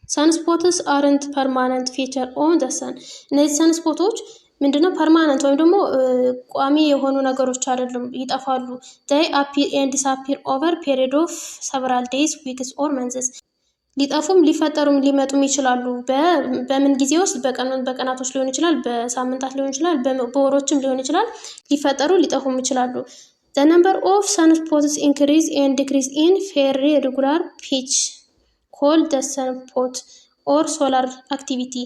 ሰንስፖትስ አረንት ፐርማነንት ፊቸር ኦን ዘ ሰን እነዚህ ሰንስፖቶች ምንድነው? ፐርማነንት ወይም ደግሞ ቋሚ የሆኑ ነገሮች አይደሉም፣ ይጠፋሉ። they appear and disappear over period of several days, weeks or months ሊጠፉም ሊፈጠሩም ሊመጡም ይችላሉ። በምን ጊዜ ውስጥ? በቀናቶች ሊሆን ይችላል፣ በሳምንታት ሊሆን ይችላል፣ በወሮችም ሊሆን ይችላል። ሊፈጠሩ ሊጠፉም ይችላሉ። the number of sunspots increase and decrease in very regular pitch called the sunspot or solar activity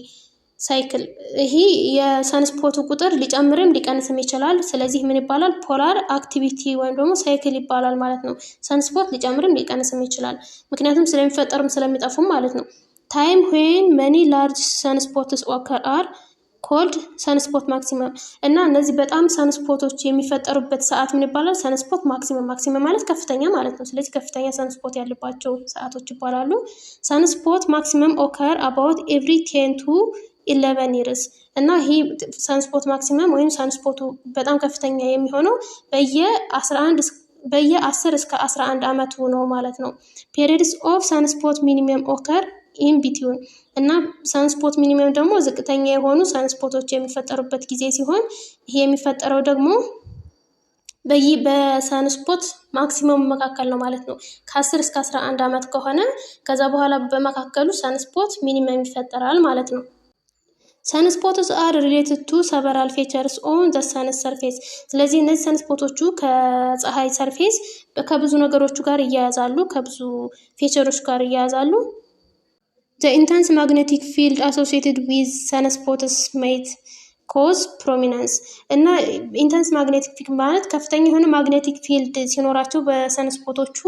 ሳይክል። ይሄ የሰንስፖቱ ቁጥር ሊጨምርም ሊቀንስም ይችላል። ስለዚህ ምን ይባላል? ፖላር አክቲቪቲ ወይም ደግሞ ሳይክል ይባላል ማለት ነው። ሰንስፖት ሊጨምርም ሊቀንስም ይችላል፣ ምክንያቱም ስለሚፈጠሩም ስለሚጠፉም ማለት ነው። ታይም ዌን መኒ ላርጅ ሰንስፖትስ ኦከር አር ኮልድ ሰንስፖት ማክሲመም እና እነዚህ በጣም ሰንስፖቶች የሚፈጠሩበት ሰዓት ምን ይባላል? ሰንስፖት ማክሲመም። ማክሲመም ማለት ከፍተኛ ማለት ነው። ስለዚህ ከፍተኛ ሰንስፖት ያለባቸው ሰዓቶች ይባላሉ። ሰንስፖት ማክሲመም ኦከር አባውት ኤቭሪ 10 to 11 years እና ይሄ ሰንስፖት ማክሲመም ወይም ሰንስፖቱ በጣም ከፍተኛ የሚሆነው በየ10 እስከ 11 ዓመቱ ነው ማለት ነው። periods of sunspot minimum occur in between እና ሰንስፖት ሚኒመም ደግሞ ዝቅተኛ የሆኑ ሰንስፖቶች የሚፈጠሩበት ጊዜ ሲሆን ይሄ የሚፈጠረው ደግሞ በሰንስፖት ማክሲመም መካከል ነው ማለት ነው። ከ10 እስከ 11 ዓመት ከሆነ ከዛ በኋላ በመካከሉ ሰንስፖት ሚኒመም ይፈጠራል ማለት ነው። ሰንስፖትስ አር ሪሌትድ ቱ ሰቨራል ፊቸርስ ኦን ዘ ሰንስ ሰርፌስ ስለዚህ እነዚህ ሰንስፖቶቹ ከፀሐይ ሰርፌስ ከብዙ ነገሮቹ ጋር እያያዛሉ፣ ከብዙ ፊቸሮች ጋር እያያዛሉ። The intense magnetic field associated with sunspots might cause prominence እና ኢንተንስ ማግኔቲክ ፊልድ ማለት ከፍተኛ የሆነ ማግኔቲክ ፊልድ ሲኖራቸው በሰንስፖቶቹ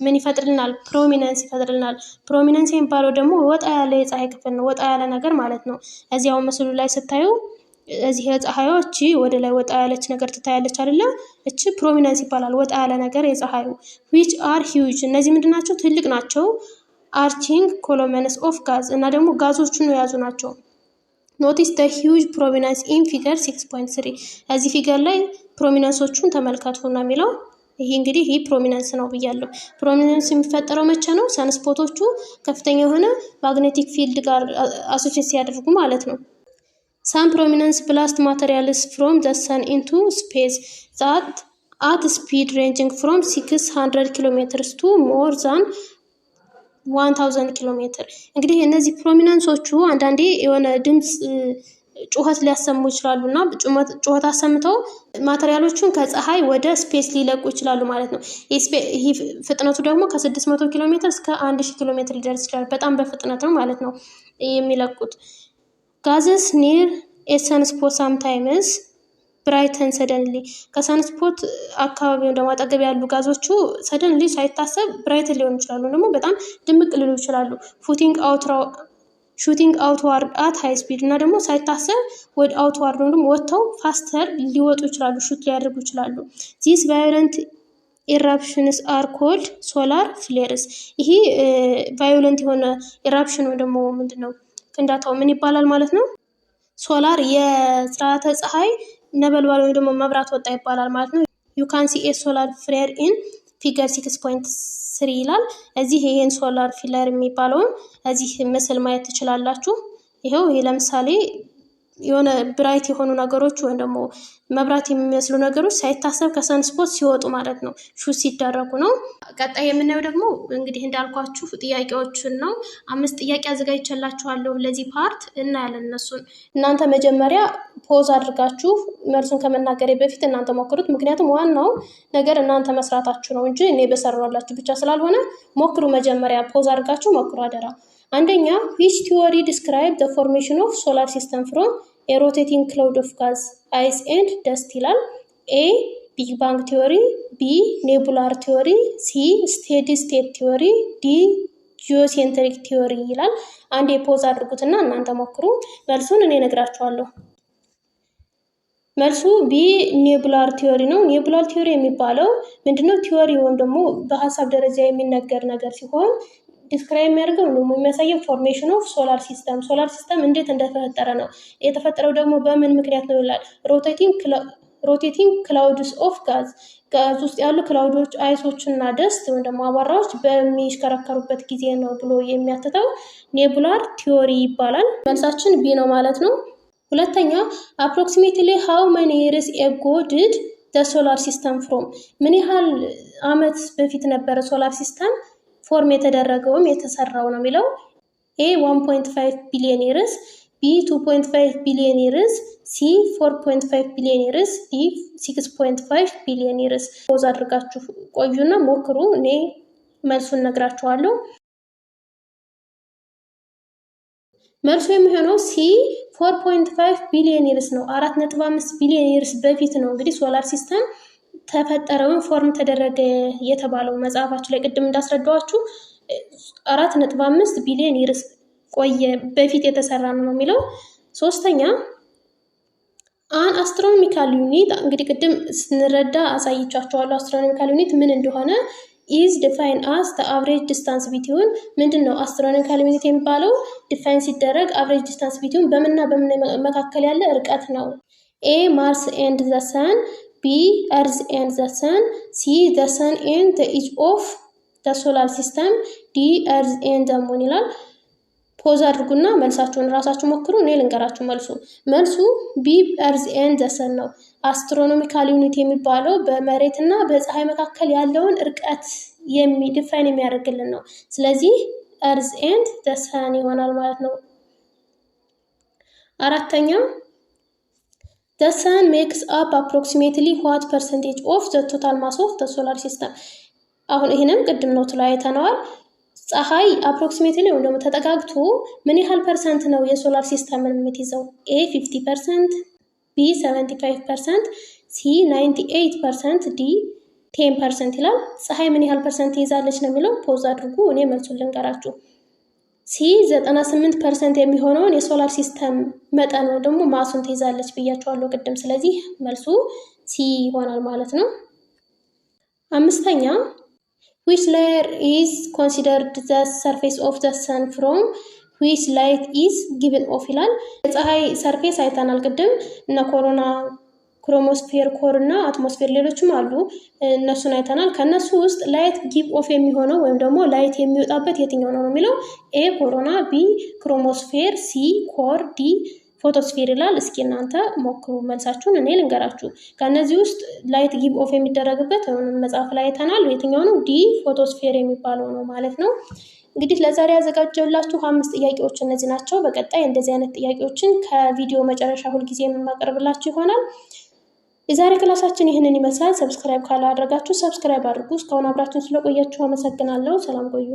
ምን ይፈጥርልናል? ፕሮሚነንስ ይፈጥርልናል። ፕሮሚነንስ የሚባለው ደግሞ ወጣ ያለ የፀሐይ ክፍል ነው፣ ወጣ ያለ ነገር ማለት ነው። እዚያው ምስሉ ላይ ስታዩ እዚህ የፀሐይዋ እቺ ወደ ላይ ወጣ ያለች ነገር ትታያለች አይደለ? እቺ ፕሮሚነንስ ይባላል፣ ወጣ ያለ ነገር የፀሐዩ። which are huge እነዚህ ምንድናቸው? ትልቅ ናቸው። አርቺንግ ኮሎመንስ ኦፍ ጋዝ እና ደግሞ ጋዞቹን የያዙ ናቸው። ኖቲስ the huge prominence in figure 6.3 እዚህ ፊገር ላይ ፕሮሚነንሶቹን ተመልከቱ ነው የሚለው። ይሄ እንግዲህ ይሄ ፕሮሚነንስ ነው ብያለሁ። ፕሮሚነንስ የሚፈጠረው መቼ ነው? ሰንስፖቶቹ ከፍተኛ የሆነ ማግኔቲክ ፊልድ ጋር አሶሲዬት ሲያደርጉ ማለት ነው። some prominence blast materials from the sun into space that at speed ranging from 600 kilometers to more than 1000 ኪሎ ሜትር። እንግዲህ እነዚህ ፕሮሚነንሶቹ አንዳንዴ የሆነ ድምፅ ጩኸት ሊያሰሙ ይችላሉ እና ጩኸት አሰምተው ማቴሪያሎቹን ከፀሐይ ወደ ስፔስ ሊለቁ ይችላሉ ማለት ነው። ይህ ፍጥነቱ ደግሞ ከ600 ኪሎ ሜትር እስከ 1000 ኪሎ ሜትር ሊደርስ ይችላል። በጣም በፍጥነት ነው ማለት ነው የሚለቁት። ጋዝስ ኒር ኤ ሰንስፖት ሳምታይምስ ብራይተን ሰደንሊ። ከሰንስፖት አካባቢ ደግሞ አጠገብ ያሉ ጋዞቹ ሰደንሊ ሳይታሰብ ብራይተን ሊሆኑ ይችላሉ፣ ደግሞ በጣም ድምቅ ሊሉ ይችላሉ። ሹቲንግ አውትዋርድ አት ሃይ ስፒድ እና ደግሞ ሳይታሰብ ወደ አውትዋርድ ደግሞ ወጥተው ፋስተር ሊወጡ ይችላሉ፣ ሹት ሊያደርጉ ይችላሉ። ዚስ ቫዮለንት ኢራፕሽንስ አር ኮልድ ሶላር ፍሌርስ። ይሄ ቫዮለንት የሆነ ኢራፕሽን ወይ ደግሞ ምንድነው ፍንዳታው ምን ይባላል ማለት ነው? ሶላር የስርዓተ ፀሐይ ነበልባል ወይ ደግሞ መብራት ወጣ ይባላል ማለት ነው። ዩ ካን ሲ ኤ ሶላር ፍሌር ኢን ፊገር 6.3 ይላል። እዚህ ይሄን ሶላር ፍሌር የሚባለውን እዚህ ምስል ማየት ትችላላችሁ። ይሄው ይሄ ለምሳሌ የሆነ ብራይት የሆኑ ነገሮች ወይም ደግሞ መብራት የሚመስሉ ነገሮች ሳይታሰብ ከሰንስፖት ሲወጡ ማለት ነው፣ ሹት ሲደረጉ ነው። ቀጣይ የምናየው ደግሞ እንግዲህ እንዳልኳችሁ ጥያቄዎችን ነው። 5 ጥያቄ አዘጋጅቼላችኋለሁ ለዚህ ፓርት እናያለን እነሱን። እናንተ መጀመሪያ ፖዝ አድርጋችሁ መልሱን ከመናገሬ በፊት እናንተ ሞክሩት። ምክንያቱም ዋናው ነገር እናንተ መስራታችሁ ነው እንጂ እኔ በሰራላችሁ ብቻ ስላልሆነ ሞክሩ። መጀመሪያ ፖዝ አድርጋችሁ ሞክሩ አደራ። አንደኛ which theory describe the formation of solar system from a rotating cloud of gas, ice and dust ይላል። A ቢግ ባንግ ቲዮሪ፣ B ኔቡላር ቲዮሪ፣ C ስቴዲ ስቴት ቲዮሪ፣ D ጂኦሴንትሪክ ቲዮሪ ይላል። አንዴ ፖዝ አድርጉትና እናንተ ሞክሩ። መልሱን እኔ እነግራችኋለሁ። መልሱ ቢ ኔቡላር ቲዮሪ ነው። ኔቡላር ቲዮሪ የሚባለው ምንድነው? ቲዮሪ ወይም ደግሞ በሀሳብ ደረጃ የሚነገር ነገር ሲሆን ዲስክራይብ የሚያደርገው ነው የሚያሳየው ፎርሜሽን ኦፍ ሶላር ሲስተም። ሶላር ሲስተም እንዴት እንደተፈጠረ ነው። የተፈጠረው ደግሞ በምን ምክንያት ነው ይላል። ሮቴቲንግ ክላውድስ ኦፍ ጋዝ፣ ጋዝ ውስጥ ያሉ ክላውዶች፣ አይሶች እና ደስት ወይም ደግሞ አቧራዎች በሚሽከረከሩበት ጊዜ ነው ብሎ የሚያትተው ኔቡላር ቲዮሪ ይባላል። መልሳችን ቢ ነው ማለት ነው። ሁለተኛ አፕሮክሲሜትሊ ሃው መኒ ይርስ ኤጎ ዲድ ዘ ሶላር ሲስተም ፍሮም፣ ምን ያህል አመት በፊት ነበረ ሶላር ሲስተም ፎርም የተደረገውም የተሰራው ነው የሚለው። ኤ 1.5 ቢሊዮን ይርስ፣ ቢ 2.5 ቢሊዮን ይርስ፣ ሲ 4.5 ቢሊዮን ይርስ፣ ዲ 6.5 ቢሊዮን ይርስ። ፖዝ አድርጋችሁ ቆዩና ሞክሩ። እኔ መልሱን ነግራችኋለሁ። መልሱ የሚሆነው ሲ 4.5 ቢሊዮን ይርስ ነው። 4.5 ቢሊዮን ይርስ በፊት ነው እንግዲህ ሶላር ሲስተም ተፈጠረውን ፎርም ተደረገ የተባለው። መጽሐፋችሁ ላይ ቅድም እንዳስረዳዋችሁ 4.5 ቢሊዮን ይርስ ቆየ በፊት የተሰራ ነው የሚለው። ሶስተኛ አን አስትሮኖሚካል ዩኒት፣ እንግዲህ ቅድም ስንረዳ አሳይቻችኋለሁ አስትሮኖሚካል ዩኒት ምን እንደሆነ። ኢዝ ዲፋይን አስ ዘ አቨሬጅ ዲስታንስ ቢትዊን፣ ምንድን ነው አስትሮኖሚካል ዩኒት የሚባለው? ዲፋይን ሲደረግ አቨሬጅ ዲስታንስ ቢትዊን በምንና በምን መካከል ያለ ርቀት ነው። ኤ ማርስ ኤንድ ዘ ሰን፣ B Earth and the Sun, C the Sun and the edge of the solar system, D Earth and the Moon ይላል። ፖዝ አድርጉና መልሳችሁን ራሳችሁ ሞክሩ። እኔ ልንገራችሁ መልሱ B Earth and the Sun ነው። አስትሮኖሚካል ዩኒት የሚባለው በመሬትና በፀሐይ መካከል ያለውን ርቀት ዲፋይን የሚያደርግልን ነው። ስለዚህ Earth and the Sun ይሆናል ማለት ነው። አራተኛ The sun makes up approximately what percentage of the total mass of the solar system? አሁን ይሄንም ቅድም ነው ላይ አይተነዋል። ፀሐይ አፕሮክሲሜትሊ ወይም ደግሞ ተጠጋግቶ ምን ያህል ፐርሰንት ነው የሶላር ሲስተምን የምትይዘው? ኤ 50%፣ ቢ 75%፣ ሲ 98%፣ ዲ 10% ይላል። ፀሐይ ምን ያህል ፐርሰንት ትይዛለች ነው የሚለው። ፖዝ አድርጉ፣ እኔ መልሱን ልንገራችሁ። ሲ 98% የሚሆነውን የሶላር ሲስተም መጠን ነው ደግሞ ማሱን ትይዛለች ብያቸዋለሁ ቅድም። ስለዚህ መልሱ ሲ ይሆናል ማለት ነው። አምስተኛ which layer is considered the surface of the sun from which light is given off ይላል። የፀሐይ ሰርፌስ አይተናል ቅድም እና ኮሮና፣ ክሮሞስፌር፣ ኮር እና አትሞስፌር ሌሎችም አሉ፣ እነሱን አይተናል። ከነሱ ውስጥ ላይት ጊቭ ኦፍ የሚሆነው ወይም ደግሞ ላይት የሚወጣበት የትኛው ነው የሚለው። ኤ ኮሮና፣ ቢ ክሮሞስፌር፣ ሲ ኮር፣ ዲ ፎቶስፌር ይላል። እስኪ እናንተ ሞክሩ መልሳችሁን፣ እኔ ልንገራችሁ። ከነዚህ ውስጥ ላይት ጊቭ ኦፍ የሚደረግበት መጽሐፍ ላይ አይተናል። የትኛው ነው? ዲ ፎቶስፌር የሚባለው ነው ማለት ነው። እንግዲህ ለዛሬ ያዘጋጀሁላችሁ 5 ጥያቄዎች እነዚህ ናቸው። በቀጣይ እንደዚህ አይነት ጥያቄዎችን ከቪዲዮ መጨረሻ ሁልጊዜ የማቀርብላችሁ ይሆናል። የዛሬ ክላሳችን ይህንን ይመስላል። ሰብስክራይብ ካላደረጋችሁ ሰብስክራይብ አድርጉ። እስካሁን አብራችሁን ስለቆያችሁ አመሰግናለሁ። ሰላም ቆዩ።